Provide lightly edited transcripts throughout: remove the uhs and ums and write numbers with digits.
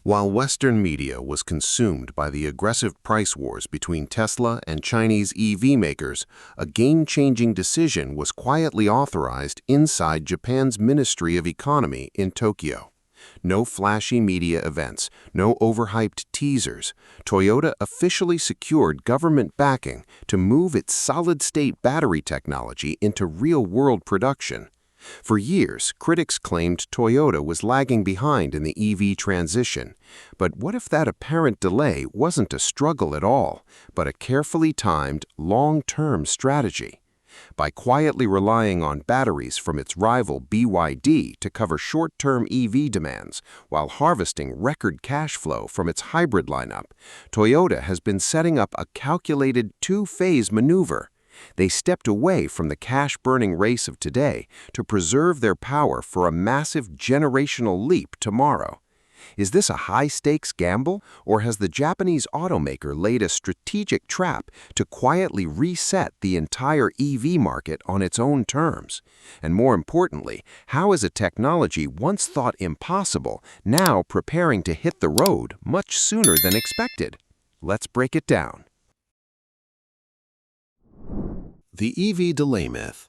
While Western media was consumed by the aggressive price wars between Tesla and Chinese EV makers, a game-changing decision was quietly authorized inside Japan's Ministry of Economy in Tokyo. No flashy media events, no overhyped teasers. Toyota officially secured government backing to move its solid-state battery technology into real-world production. For years, critics claimed Toyota was lagging behind in the EV transition. But what if that apparent delay wasn't a struggle at all, but a carefully timed, long-term strategy? By quietly relying on batteries from its rival BYD to cover short-term EV demands, while harvesting record cash flow from its hybrid lineup, Toyota has been setting up a calculated two-phase maneuver. They stepped away from the cash-burning race of today to preserve their power for a massive generational leap tomorrow. Is this a high-stakes gamble, or has the Japanese automaker laid a strategic trap to quietly reset the entire EV market on its own terms? And more importantly, how is a technology once thought impossible now preparing to hit the road much sooner than expected? Let's break it down. The EV delay myth.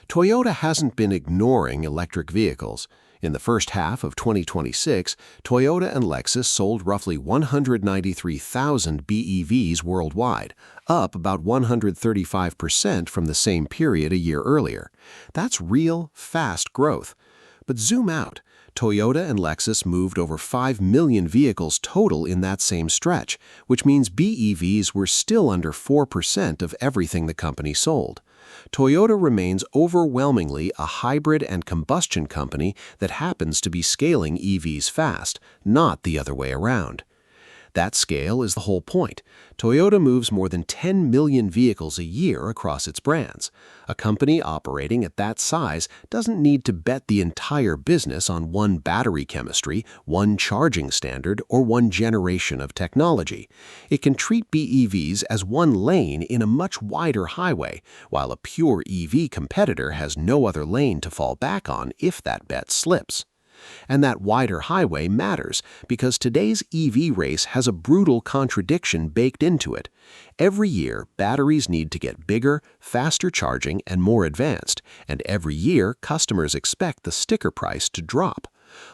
Toyota hasn't been ignoring electric vehicles. In the first half of 2026, Toyota and Lexus sold roughly 193,000 BEVs worldwide, up about 135% from the same period a year earlier. That's real, fast growth. But zoom out. Toyota and Lexus moved over 5 million vehicles total in that same stretch, which means BEVs were still under 4% of everything the company sold. Toyota remains overwhelmingly a hybrid and combustion company that happens to be scaling EVs fast, not the other way around. That scale is the whole point. Toyota moves more than 10 million vehicles a year across its brands. A company operating at that size doesn't need to bet the entire business on one battery chemistry, one charging standard, or one generation of technology. It can treat BEVs as one lane in a much wider highway, while a pure EV competitor has no other lane to fall back on if that bet slips. And that wider highway matters because today's EV race has a brutal contradiction baked into it. Every year, batteries need to get bigger, faster charging, and more advanced, and every year, customers expect the sticker price to drop.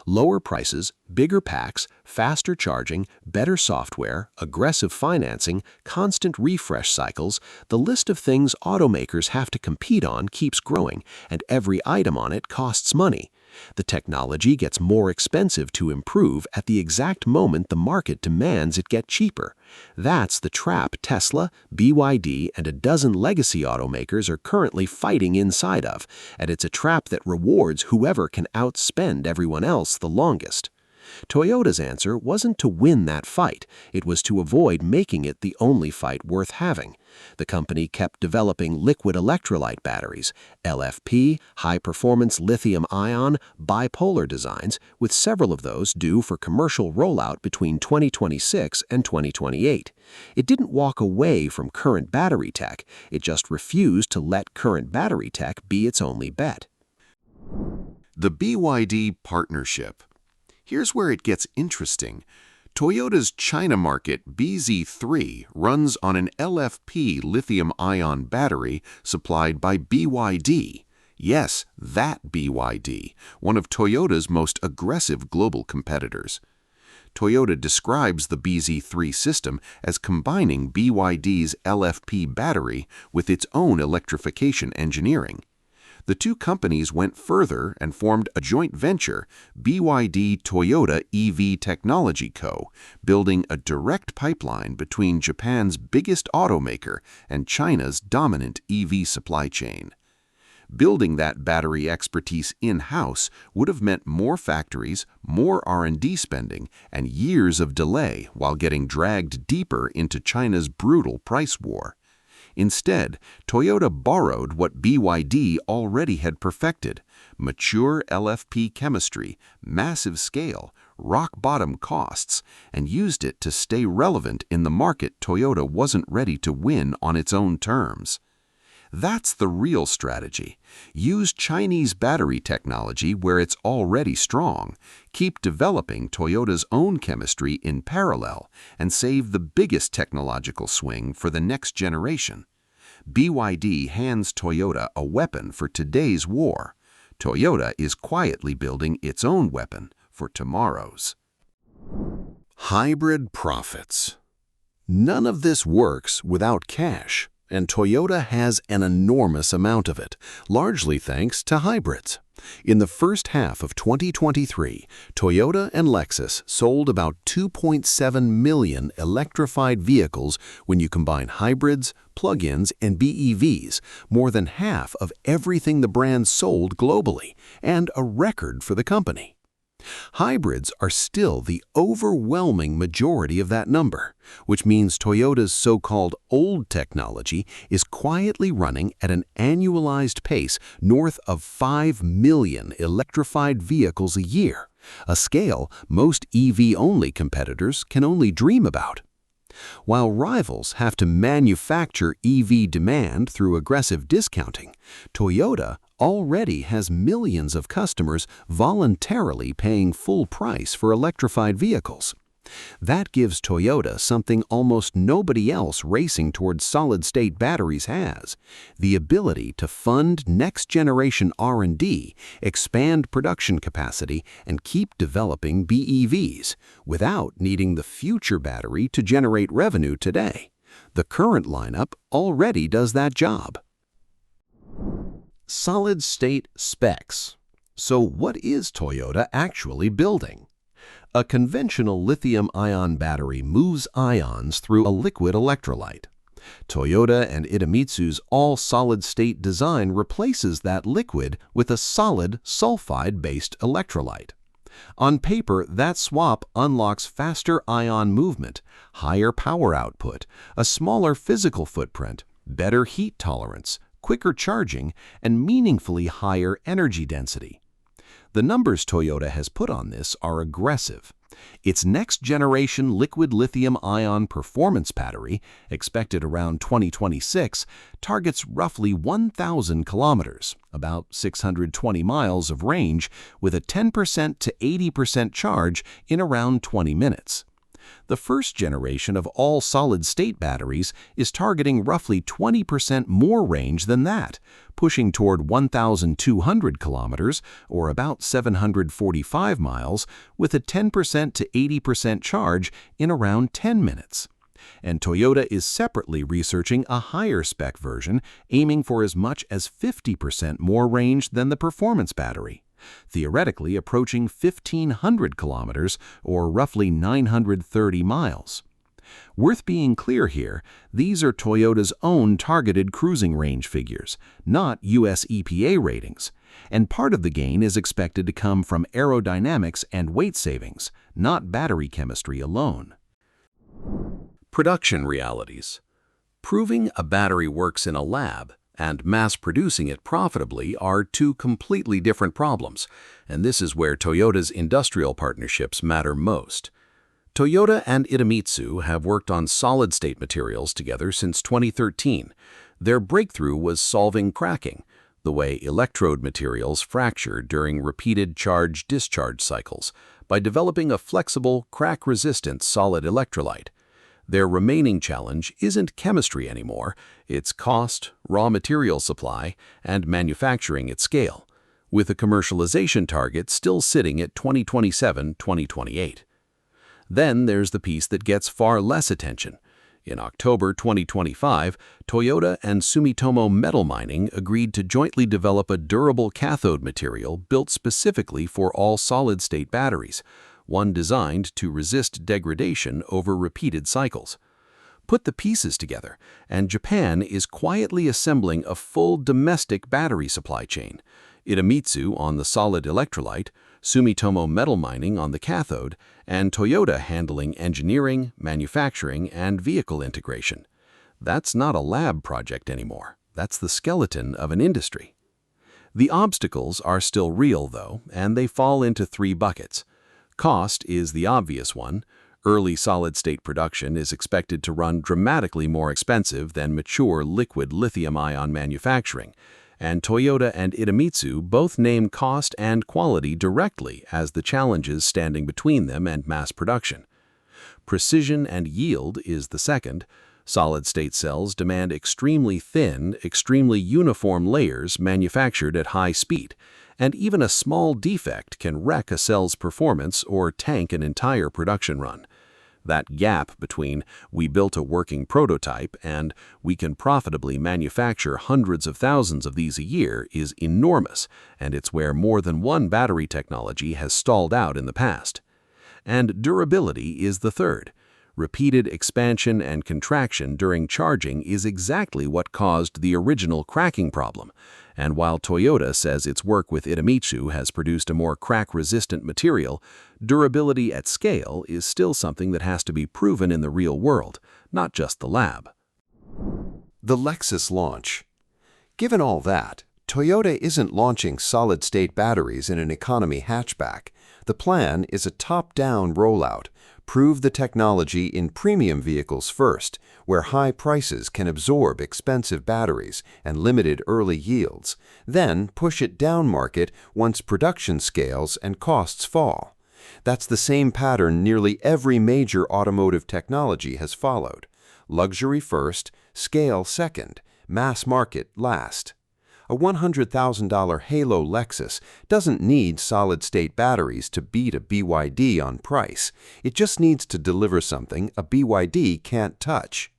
Lower prices, bigger packs, faster charging, better software, aggressive financing, constant refresh cycles, the list of things automakers have to compete on keeps growing, and every item on it costs money. The technology gets more expensive to improve at the exact moment the market demands it get cheaper. That's the trap Tesla, BYD, and a dozen legacy automakers are currently fighting inside of, and it's a trap that rewards whoever can outspend everyone else the longest. Toyota's answer wasn't to win that fight, it was to avoid making it the only fight worth having. The company kept developing liquid electrolyte batteries, LFP, high-performance lithium-ion, bipolar designs, with several of those due for commercial rollout between 2026 and 2028. It didn't walk away from current battery tech, it just refused to let current battery tech be its only bet. The BYD partnership. Here's where it gets interesting. Toyota's China market BZ3 runs on an LFP lithium-ion battery supplied by BYD. Yes, that BYD, one of Toyota's most aggressive global competitors. Toyota describes the BZ3 system as combining BYD's LFP battery with its own electrification engineering. The two companies went further and formed a joint venture, BYD Toyota EV Technology Co., building a direct pipeline between Japan's biggest automaker and China's dominant EV supply chain. Building that battery expertise in-house would have meant more factories, more R&D spending, and years of delay while getting dragged deeper into China's brutal price war. Instead, Toyota borrowed what BYD already had perfected: mature LFP chemistry, massive scale, rock-bottom costs, and used it to stay relevant in the market Toyota wasn't ready to win on its own terms. That's the real strategy. Use Chinese battery technology where it's already strong, keep developing Toyota's own chemistry in parallel, and save the biggest technological swing for the next generation. BYD hands Toyota a weapon for today's war. Toyota is quietly building its own weapon for tomorrow's. Hybrid profits. None of this works without cash, and Toyota has an enormous amount of it, largely thanks to hybrids. In the first half of 2023, Toyota and Lexus sold about 2.7 million electrified vehicles when you combine hybrids, plug-ins, and BEVs, more than half of everything the brand sold globally, and a record for the company. Hybrids are still the overwhelming majority of that number, which means Toyota's so-called old technology is quietly running at an annualized pace north of 5 million electrified vehicles a year, a scale most EV-only competitors can only dream about. While rivals have to manufacture EV demand through aggressive discounting, Toyota already has millions of customers voluntarily paying full price for electrified vehicles. That gives Toyota something almost nobody else racing towards solid-state batteries has: the ability to fund next-generation R&D, expand production capacity, and keep developing BEVs without needing the future battery to generate revenue today. The current lineup already does that job. Solid-state specs. So what is Toyota actually building? A conventional lithium-ion battery moves ions through a liquid electrolyte. Toyota and Idemitsu's all-solid-state design replaces that liquid with a solid sulfide-based electrolyte. On paper, that swap unlocks faster ion movement, higher power output, a smaller physical footprint, better heat tolerance, quicker charging, and meaningfully higher energy density. The numbers Toyota has put on this are aggressive. Its next-generation liquid lithium-ion performance battery, expected around 2026, targets roughly 1,000 kilometers, about 620 miles of range, with a 10% to 80% charge in around 20 minutes. The first generation of all-solid-state batteries is targeting roughly 20% more range than that, pushing toward 1,200 kilometers, or about 745 miles, with a 10% to 80% charge in around 10 minutes. And Toyota is separately researching a higher-spec version, aiming for as much as 50% more range than the performance battery, theoretically approaching 1,500 kilometers, or roughly 930 miles. Worth being clear here, these are Toyota's own targeted cruising range figures, not US EPA ratings, and part of the gain is expected to come from aerodynamics and weight savings, not battery chemistry alone. Production realities. Proving a battery works in a lab and mass-producing it profitably are two completely different problems, and this is where Toyota's industrial partnerships matter most. Toyota and Idemitsu have worked on solid-state materials together since 2013. Their breakthrough was solving cracking, the way electrode materials fracture during repeated charge-discharge cycles, by developing a flexible, crack-resistant solid electrolyte. Their remaining challenge isn't chemistry anymore, it's cost, raw material supply, and manufacturing at scale, with a commercialization target still sitting at 2027-2028. Then there's the piece that gets far less attention. In October 2025, Toyota and Sumitomo Metal Mining agreed to jointly develop a durable cathode material built specifically for all solid-state batteries, one designed to resist degradation over repeated cycles. Put the pieces together, and Japan is quietly assembling a full domestic battery supply chain. Idemitsu on the solid electrolyte, Sumitomo Metal Mining on the cathode, and Toyota handling engineering, manufacturing, and vehicle integration. That's not a lab project anymore. That's the skeleton of an industry. The obstacles are still real, though, and they fall into three buckets. Cost is the obvious one. Early solid-state production is expected to run dramatically more expensive than mature liquid lithium-ion manufacturing, and Toyota and Idemitsu both name cost and quality directly as the challenges standing between them and mass production. Precision and yield is the second. Solid-state cells demand extremely thin, extremely uniform layers manufactured at high speed, and even a small defect can wreck a cell's performance or tank an entire production run. That gap between "we built a working prototype" and "we can profitably manufacture hundreds of thousands of these a year" is enormous, and it's where more than one battery technology has stalled out in the past. And durability is the third. Repeated expansion and contraction during charging is exactly what caused the original cracking problem. And while Toyota says its work with Idemitsu has produced a more crack-resistant material, durability at scale is still something that has to be proven in the real world, not just the lab. The Lexus launch. Given all that, Toyota isn't launching solid-state batteries in an economy hatchback. The plan is a top-down rollout. Prove the technology in premium vehicles first, where high prices can absorb expensive batteries and limited early yields. Then push it down market once production scales and costs fall. That's the same pattern nearly every major automotive technology has followed. Luxury first, scale second, mass market last. A $100,000 Halo Lexus doesn't need solid-state batteries to beat a BYD on price. It just needs to deliver something a BYD can't touch.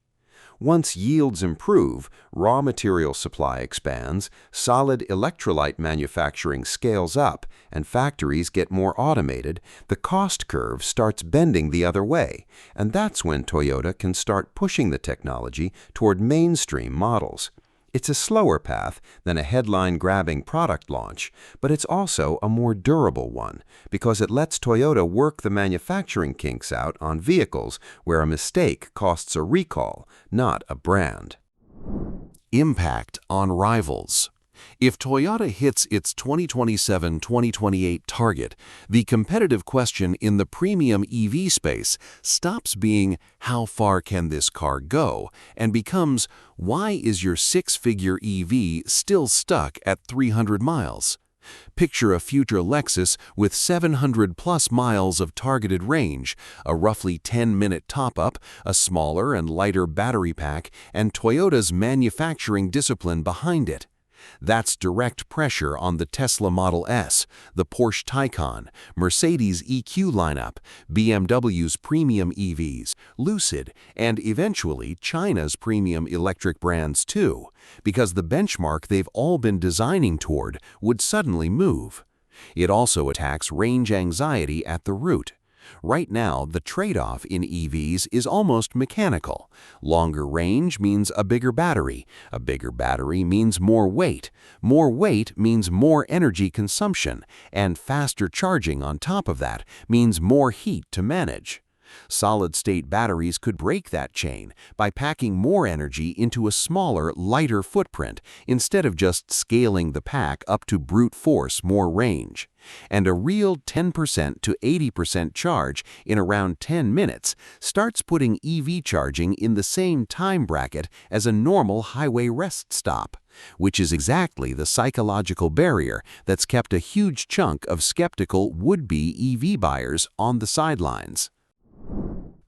Once yields improve, raw material supply expands, solid electrolyte manufacturing scales up, and factories get more automated, the cost curve starts bending the other way, and that's when Toyota can start pushing the technology toward mainstream models. It's a slower path than a headline-grabbing product launch, but it's also a more durable one because it lets Toyota work the manufacturing kinks out on vehicles where a mistake costs a recall, not a brand. Impact on rivals. If Toyota hits its 2027-2028 target, the competitive question in the premium EV space stops being "how far can this car go?" and becomes "why is your six-figure EV still stuck at 300 miles?" Picture a future Lexus with 700-plus miles of targeted range, a roughly 10-minute top-up, a smaller and lighter battery pack, and Toyota's manufacturing discipline behind it. That's direct pressure on the Tesla Model S, the Porsche Taycan, Mercedes EQ lineup, BMW's premium EVs, Lucid, and eventually China's premium electric brands too, because the benchmark they've all been designing toward would suddenly move. It also attacks range anxiety at the root. Right now, the trade-off in EVs is almost mechanical. Longer range means a bigger battery means more weight means more energy consumption, and faster charging on top of that means more heat to manage. Solid-state batteries could break that chain by packing more energy into a smaller, lighter footprint instead of just scaling the pack up to brute force more range. And a real 10% to 80% charge in around 10 minutes starts putting EV charging in the same time bracket as a normal highway rest stop, which is exactly the psychological barrier that's kept a huge chunk of skeptical would-be EV buyers on the sidelines.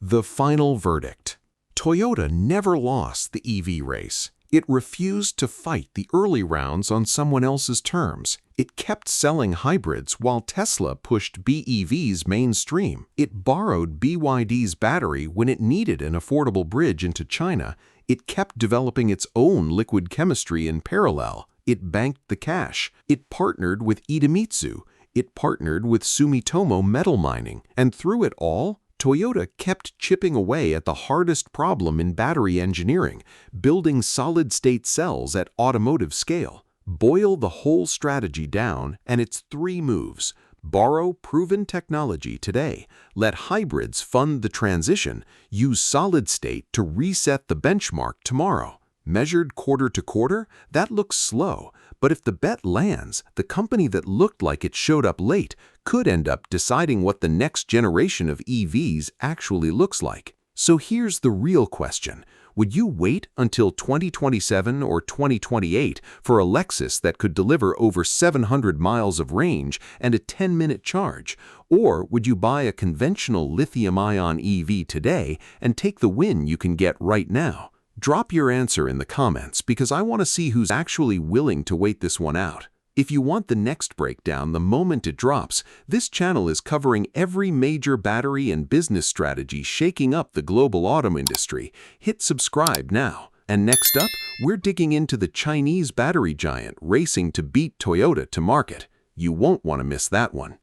The final verdict. Toyota never lost the EV race. It refused to fight the early rounds on someone else's terms. It kept selling hybrids while Tesla pushed BEVs mainstream. It borrowed BYD's battery when it needed an affordable bridge into China. It kept developing its own liquid chemistry in parallel. It banked the cash. It partnered with Idemitsu. It partnered with Sumitomo Metal Mining. And through it all, Toyota kept chipping away at the hardest problem in battery engineering, building solid-state cells at automotive scale. Boil the whole strategy down, and it's 3 moves. Borrow proven technology today, let hybrids fund the transition, use solid-state to reset the benchmark tomorrow. Measured quarter to quarter, that looks slow, but if the bet lands, the company that looked like it showed up late could end up deciding what the next generation of EVs actually looks like. So here's the real question. Would you wait until 2027 or 2028 for a Lexus that could deliver over 700 miles of range and a 10-minute charge? Or would you buy a conventional lithium-ion EV today and take the win you can get right now? Drop your answer in the comments because I want to see who's actually willing to wait this one out. If you want the next breakdown the moment it drops, this channel is covering every major battery and business strategy shaking up the global auto industry. Hit subscribe now. And next up, we're digging into the Chinese battery giant racing to beat Toyota to market. You won't want to miss that one.